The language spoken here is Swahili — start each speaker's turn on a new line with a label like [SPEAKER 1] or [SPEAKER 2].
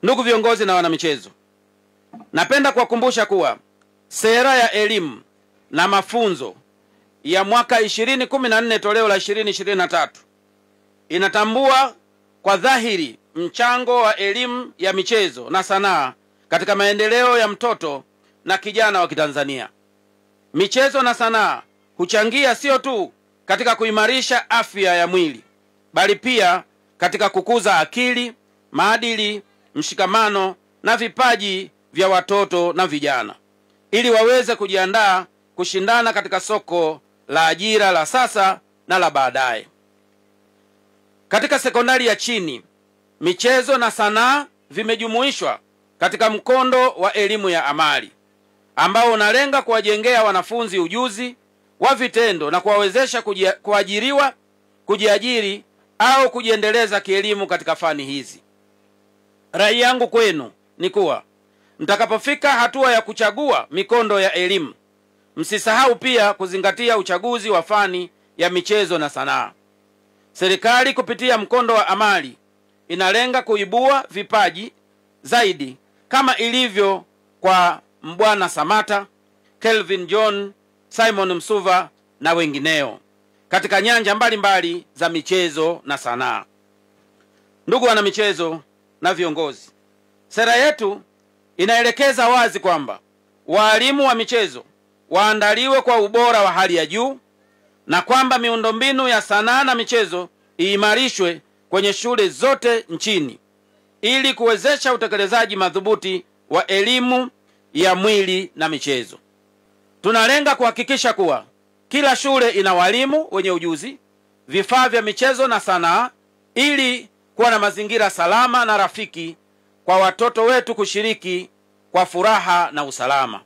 [SPEAKER 1] Ndugu viongozi na wanamichezo, napenda kuwakumbusha kuwa sera ya elimu na mafunzo ya mwaka 2014 toleo la 2023 inatambua kwa dhahiri mchango wa elimu ya michezo na sanaa katika maendeleo ya mtoto na kijana wa Kitanzania. Michezo na sanaa huchangia sio tu katika kuimarisha afya ya mwili, bali pia katika kukuza akili, maadili, mshikamano na vipaji vya watoto na vijana, ili waweze kujiandaa kushindana katika soko la ajira la sasa na la baadaye. Katika sekondari ya chini, michezo na sanaa vimejumuishwa katika mkondo wa elimu ya amali, ambao unalenga kuwajengea wanafunzi ujuzi wa vitendo na kuwawezesha kuajiriwa, kujiajiri au kujiendeleza kielimu katika fani hizi. Rai yangu kwenu ni kuwa mtakapofika hatua ya kuchagua mikondo ya elimu, msisahau pia kuzingatia uchaguzi wa fani ya michezo na sanaa. Serikali kupitia mkondo wa amali inalenga kuibua vipaji zaidi kama ilivyo kwa Mbwana Samata, Kelvin John, Simon Msuva na wengineo katika nyanja mbalimbali za michezo na sanaa. Ndugu wana michezo na viongozi, sera yetu inaelekeza wazi kwamba walimu wa michezo waandaliwe kwa ubora wa hali ya juu na kwamba miundombinu ya sanaa na michezo iimarishwe kwenye shule zote nchini ili kuwezesha utekelezaji madhubuti wa elimu ya mwili na michezo. Tunalenga kuhakikisha kuwa kila shule ina walimu wenye ujuzi, vifaa vya michezo na sanaa, ili kuwa na mazingira salama na rafiki kwa watoto wetu kushiriki kwa furaha na usalama.